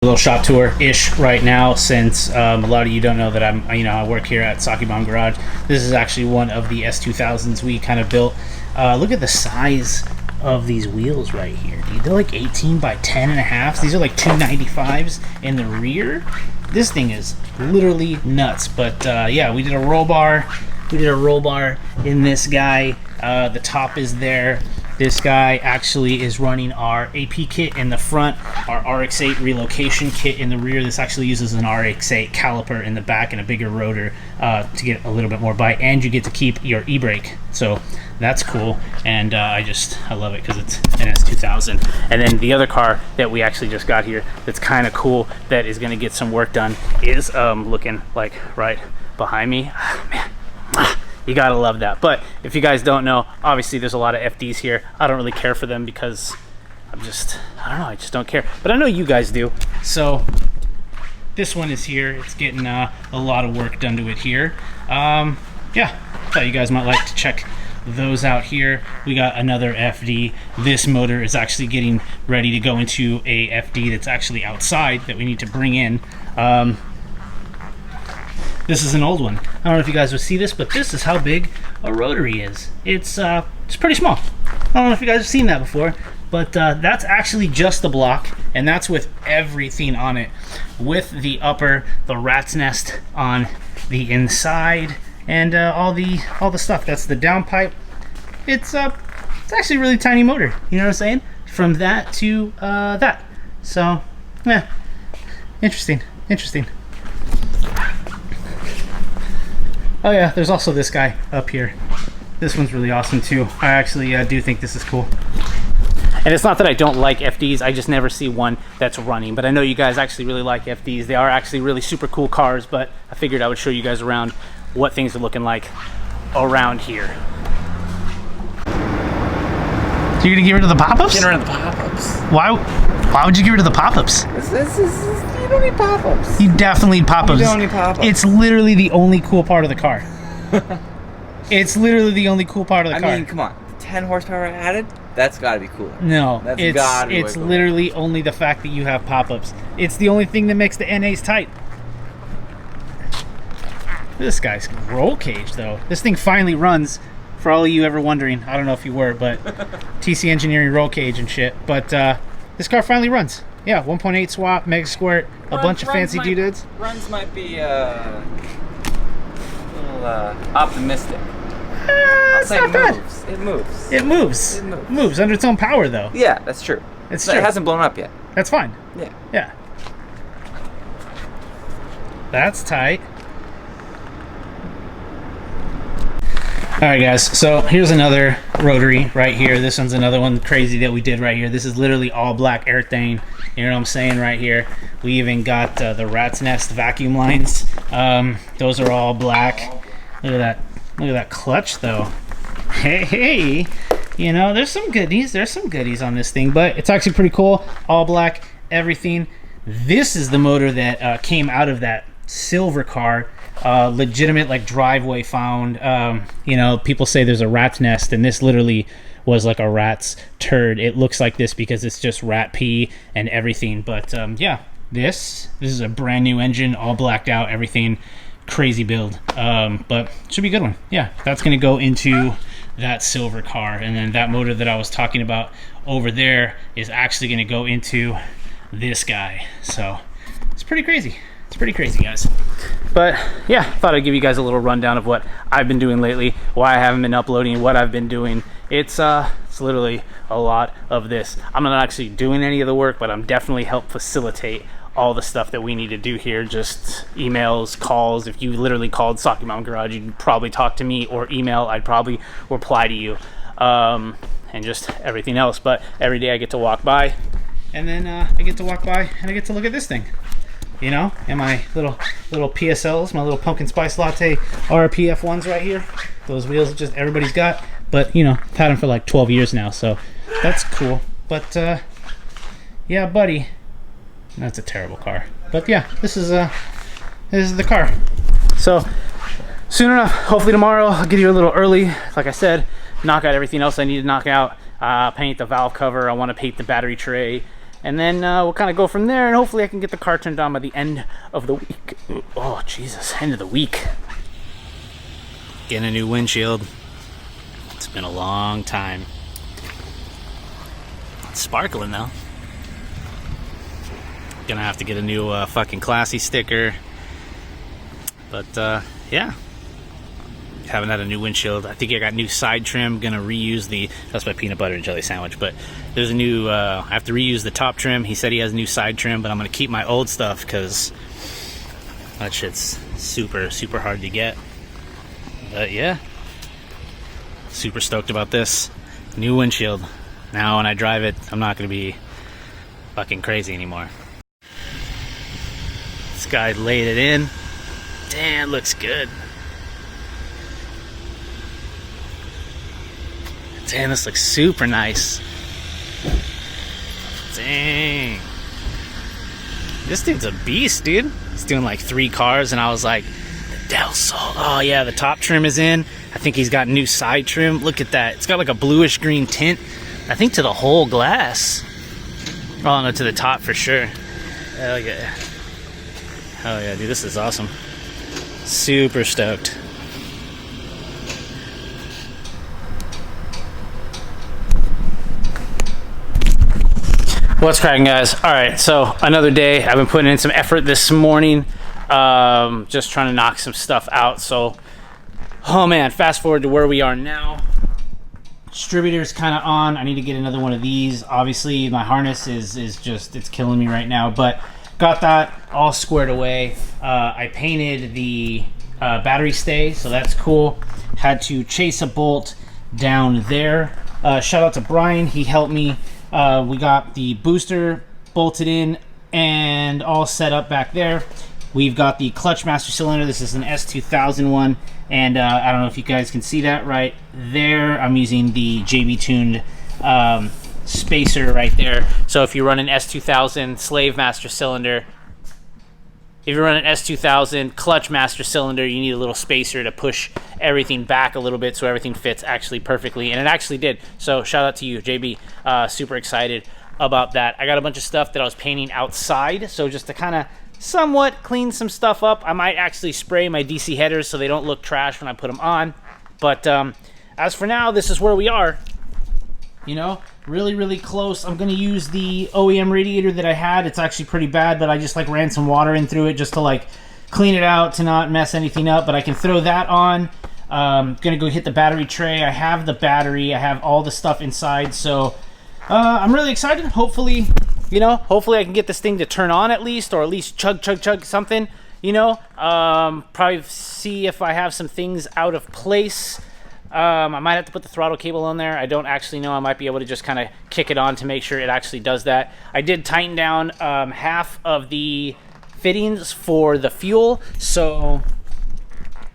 little shop tour ish right now, since a lot of you don't know that I work here at Saki Bomb Garage. This is actually one of the S2000s we kind of built. Look at the size of these wheels right here, dude. They're like 18 by 10 and a half. These are like 295s in the rear. This thing is literally nuts. But yeah, we did a roll bar. We did a roll bar in this guy. The top is there. This guy actually is running our AP kit in the front, our RX-8 relocation kit in the rear. This actually uses an RX-8 caliper in the back and a bigger rotor to get a little bit more bite, and you get to keep your e-brake. So that's cool, and I love it because it's an S2000. And then the other car that we actually just got here that's kind of cool, that is going to get some work done, is looking like right behind me. Man. You gotta love that. But if you guys don't know, obviously there's a lot of FDs here. I don't really care for them because I don't know, I just don't care. But I know you guys do. So this one is here. It's getting a lot of work done to it here. Yeah, thought you guys might like to check those out here. We got another FD. This motor is actually getting ready to go into a FD that's actually outside that we need to bring in. This is an old one. I don't know if you guys will see this, but this is how big a rotary is. It's pretty small. I don't know if you guys have seen that before, but that's actually just the block, and that's with everything on it. With the upper, the rat's nest on the inside, and all the stuff. That's the downpipe. It's actually a really tiny motor. You know what I'm saying? From that to that. So, yeah, interesting. Oh yeah, there's also this guy up here. This one's really awesome too. I actually do think this is cool. And it's not that I don't like FDs, I just never see one that's running. But I know you guys actually really like FDs. They are actually really super cool cars, but I figured I would show you guys around what things are looking like around here. So you're gonna get rid of the pop-ups? Get rid of the pop-ups. Why would you get rid of the pop-ups? You don't need pop-ups. You definitely need pop-ups. You don't need pop-ups. It's literally the only cool part of the car. It's literally the only cool part of the car. I mean, come on. 10 horsepower added? That's gotta be cooler. No, it's literally only the fact that you have pop-ups. It's the only thing that makes the NAs tight. This guy's roll cage, though. This thing finally runs. For all of you ever wondering, I don't know if you were, but TC Engineering roll cage and shit. But this car finally runs. Yeah, 1.8 swap, mega squirt, a bunch of fancy doodads. Runs might be a little optimistic. It's not bad. It moves. It moves. Moves under its own power, though. Yeah, that's true. It's true. It hasn't blown up yet. That's fine. Yeah. Yeah. That's tight. Alright guys, so here's another rotary right here. This one's another one crazy that we did right here. This is literally all black everything. You know what I'm saying right here. We even got the rat's nest vacuum lines. Those are all black. Look at that. Look at that clutch though. Hey, you know, there's some goodies. There's some goodies on this thing, but it's actually pretty cool. All black, everything. This is the motor that came out of that silver car. Legitimate like driveway found. You know, people say there's a rat's nest, and this literally was like a rat's turd. It looks like this because it's just rat pee and everything. But yeah, this is a brand new engine, all blacked out, everything. Crazy build, but should be a good one. Yeah, that's gonna go into that silver car, and then that motor that I was talking about over there is actually gonna go into this guy. So it's pretty crazy. It's pretty crazy, guys. But yeah, thought I'd give you guys a little rundown of what I've been doing lately, why I haven't been uploading, what I've been doing. It's literally a lot of this. I'm not actually doing any of the work, but I'm definitely help facilitate all the stuff that we need to do here. Just emails, calls. If you literally called Saki Bomb Garage, you'd probably talk to me, or email, I'd probably reply to you, and just everything else. But every day I get to walk by, and then I get to walk by and I get to look at this thing. You know, and my little PSLs, my little pumpkin spice latte RPF ones right here. Those wheels just everybody's got, but you know, I've had them for like 12 years now, so that's cool. But yeah, buddy, that's a terrible car. But yeah, this is the car. So soon enough, hopefully tomorrow, I'll get here a little early. Like I said, knock out everything else I need to knock out. Paint the valve cover. I want to paint the battery tray. and then we'll kind of go from there, and hopefully I can get the car turned on by the end of the week. Oh Jesus, end of the week. Getting a new windshield. It's been a long time. It's sparkling though. Gonna have to get a new fucking Classy sticker. But yeah, haven't had a new windshield. I think I got new side trim. Gonna reuse that's my peanut butter and jelly sandwich, but there's a new I have to reuse the top trim. He said he has new side trim, but I'm gonna keep my old stuff because that shit's super hard to get. But yeah, super stoked about this new windshield. Now when I drive it, I'm not gonna be fucking crazy anymore. This guy laid it in. Damn, looks good. Damn, this looks super nice. Dang. This dude's a beast, dude. He's doing like 3 cars, and I was like, the Del Sol. Oh yeah, the top trim is in. I think he's got new side trim. Look at that. It's got like a bluish green tint. I think to the whole glass. Oh no, to the top for sure. Hell yeah. Hell yeah, dude, this is awesome. Super stoked. What's cracking, guys? All right, so another day. I've been putting in some effort this morning, just trying to knock some stuff out. So, oh man, fast forward to where we are now. Distributor's kind of on. I need to get another one of these. Obviously, my harness is just, it's killing me right now, but got that all squared away. I painted the battery stay, so that's cool. Had to chase a bolt down there. Shout out to Brian, he helped me. We got the booster bolted in and all set up back there. We've got the clutch master cylinder. This is an S2000 one, and I don't know if you guys can see that right there. I'm using the JB tuned spacer right there. So if you run an S2000 slave master cylinder, if you run an S2000 clutch master cylinder, you need a little spacer to push everything back a little bit so everything fits actually perfectly, and it actually did. So shout out to you, JB. Super excited about that. I got a bunch of stuff that I was painting outside, so just to kind of somewhat clean some stuff up, I might actually spray my DC headers so they don't look trash when I put them on. But as for now, this is where we are. You know, really close. I'm going to use the OEM radiator that I had. It's actually pretty bad, but I just like ran some water in through it just to like clean it out, to not mess anything up. But I can throw that on. Gonna go hit the battery tray. I have the battery. I have all the stuff inside. So I'm really excited. Hopefully, you know, hopefully I can get this thing to turn on at least, or at least chug something, you know. Probably see if I have some things out of place. I might have to put the throttle cable on there. I don't actually know. I might be able to just kind of kick it on to make sure it actually does that. I did tighten down half of the fittings for the fuel, so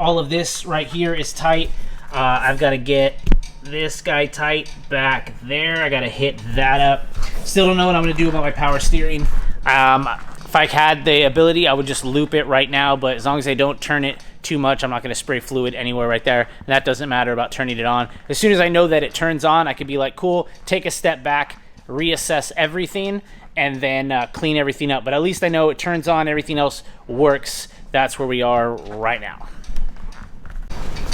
all of this right here is tight. I've got to get this guy tight back there. I got to hit that up. Still don't know what I'm going to do about my power steering. If I had the ability, I would just loop it right now, but as long as I don't turn it too much, I'm not going to spray fluid anywhere right there, and that doesn't matter about turning it on. As soon as I know that it turns on, I could be like, cool, take a step back, reassess everything, and then clean everything up. But at least I know it turns on, everything else works. That's where we are right now.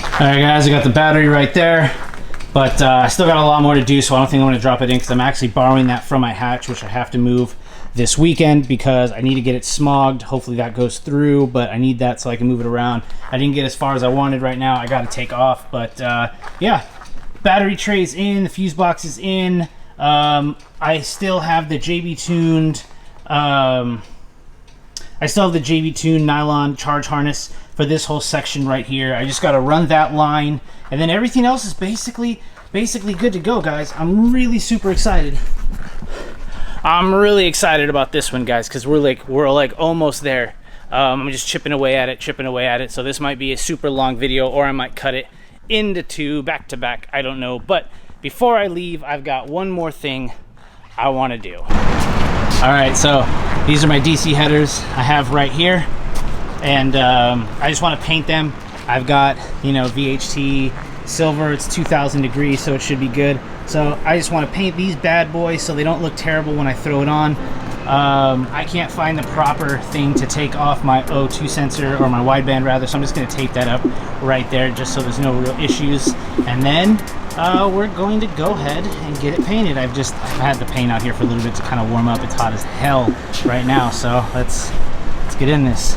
All right, guys, I got the battery right there, but I still got a lot more to do, so I don't think I'm going to drop it in because I'm actually borrowing that from my hatch, which I have to move this weekend because I need to get it smogged. Hopefully that goes through, but I need that so I can move it around. I didn't get as far as I wanted right now. I got to take off, but yeah, battery tray's in, the fuse box is in. I still have the JB tuned nylon charge harness for this whole section right here. I just got to run that line, and then everything else is basically good to go, guys. I'm really super excited. I'm really excited about this one, guys, because we're like almost there. I'm just chipping away at it. So this might be a super long video, or I might cut it into 2 back to back. I don't know. But before I leave, I've got one more thing I want to do. All right, so these are my DC headers I have right here, and I just want to paint them. I've got, you know, VHT silver. It's 2000 degrees, so it should be good. So I just want to paint these bad boys so they don't look terrible when I throw it on. I can't find the proper thing to take off my O2 sensor, or my wideband rather, so I'm just going to tape that up right there just so there's no real issues. And then we're going to go ahead and get it painted. I've had the paint out here for a little bit to kind of warm up. It's hot as hell right now, so let's get in this.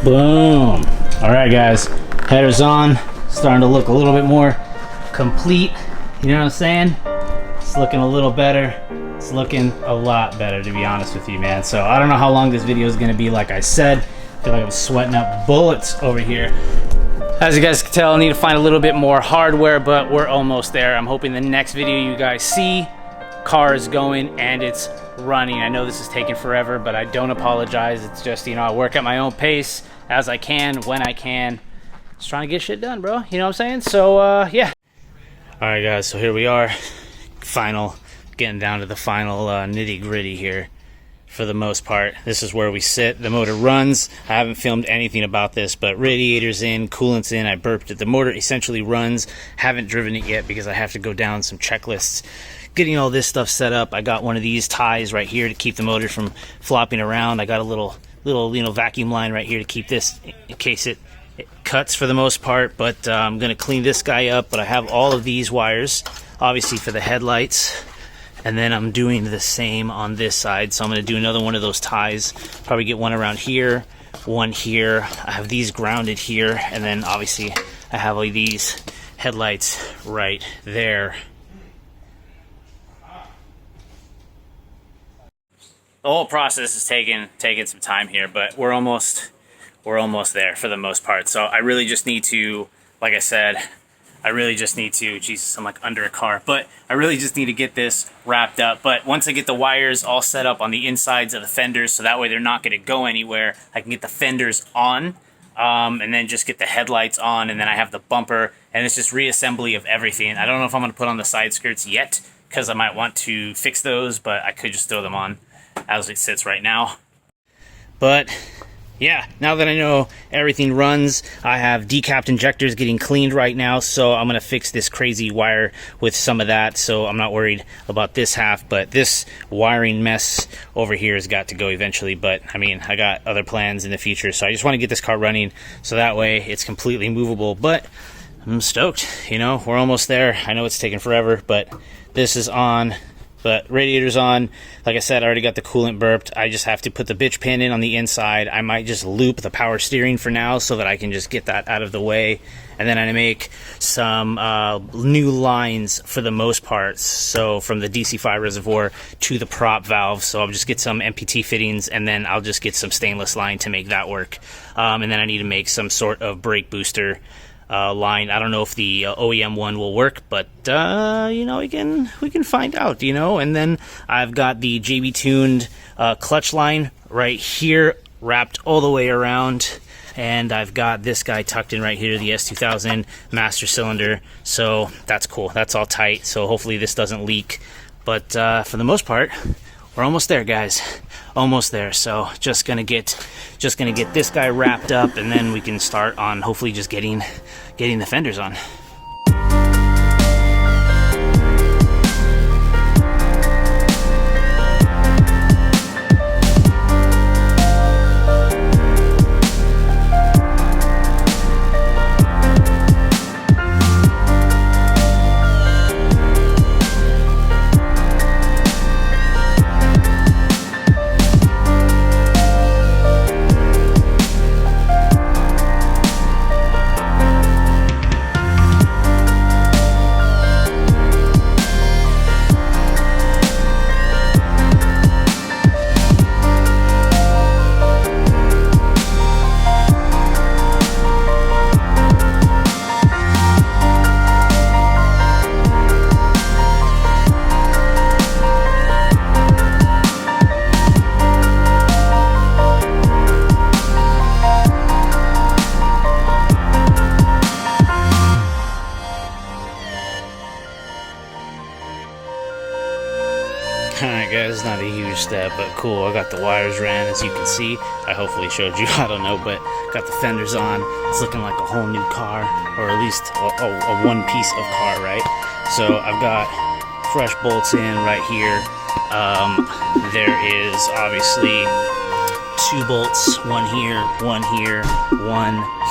Boom. All right, guys, header's on, starting to look a little bit more complete. You know what I'm saying? It's looking a little better. It's looking a lot better, to be honest with you, man. So I don't know how long this video is going to be. Like I said, I feel like I'm sweating up bullets over here. As you guys can tell, I need to find a little bit more hardware, but we're almost there. I'm hoping the next video you guys see, car is going and it's running. I know this is taking forever, but I don't apologize. It's just, you know, I work at my own pace as I can, when I can. Just trying to get shit done, bro. You know what I'm saying? So, yeah. All right, guys, so here we are. Getting down to the final nitty gritty here. For the most part, this is where we sit. The motor runs. I haven't filmed anything about this, but radiator's in, coolant's in. I burped it. The motor essentially runs. Haven't driven it yet because I have to go down some checklists. Getting all this stuff set up. I got one of these ties right here to keep the motor from flopping around. I got a little vacuum line right here to keep this in case it cuts for the most part. But I'm gonna clean this guy up. But I have all of these wires, obviously for the headlights. And then I'm doing the same on this side. So I'm going to do another one of those ties. Probably get one around here, one here. I have these grounded here. And then obviously I have all these headlights right there. The whole process is taking some time here, but we're almost there for the most part. So I really just need to, like I said, Jesus, I'm like under a car, but I really just need to get this wrapped up. But once I get the wires all set up on the insides of the fenders, so that way they're not going to go anywhere, I can get the fenders on, and then just get the headlights on, and then I have the bumper, and it's just reassembly of everything. I don't know if I'm going to put on the side skirts yet, because I might want to fix those, but I could just throw them on as it sits right now. But yeah, now that I know everything runs, I have decapped injectors getting cleaned right now, so I'm going to fix this crazy wire with some of that, so I'm not worried about this half, but this wiring mess over here has got to go eventually. But I mean, I got other plans in the future, so I just want to get this car running so that way it's completely movable. But I'm stoked, you know, we're almost there. I know it's taking forever, but this is on. But radiator's on. Like I said, I already got the coolant burped. I just have to put the bitch pin in on the inside. I might just loop the power steering for now so that I can just get that out of the way. And then I make some new lines for the most part. So from the DC5 reservoir to the prop valve. So I'll just get some MPT fittings, and then I'll just get some stainless line to make that work. And then I need to make some sort of brake booster line. I don't know if the OEM one will work, but you know, we can find out, you know. And then I've got the JB tuned clutch line right here wrapped all the way around. and I've got this guy tucked in right here, the S2000 master cylinder. So that's cool. That's all tight. So hopefully this doesn't leak. But for the most part, we're almost there, guys. Almost there. So just gonna get this guy wrapped up, and then we can start on hopefully just getting the fenders on. Alright guys, not a huge step, but cool. I got the wires ran, as you can see. I hopefully showed you, I don't know, but got the fenders on. It's looking like a whole new car, or at least a one piece of car, right? So I've got fresh bolts in right here. There is obviously 2 bolts, one here, one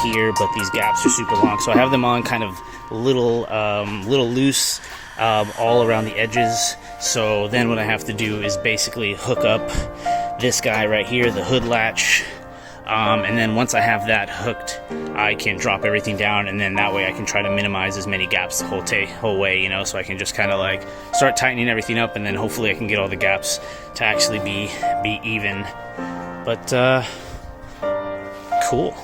here, but these gaps are super long. So I have them on kind of little loose all around the edges. So then what I have to do is basically hook up this guy right here, the hood latch, and then once I have that hooked, I can drop everything down, and then that way I can try to minimize as many gaps the whole way, you know, so I can just kind of like start tightening everything up, and then hopefully I can get all the gaps to actually be even. But cool.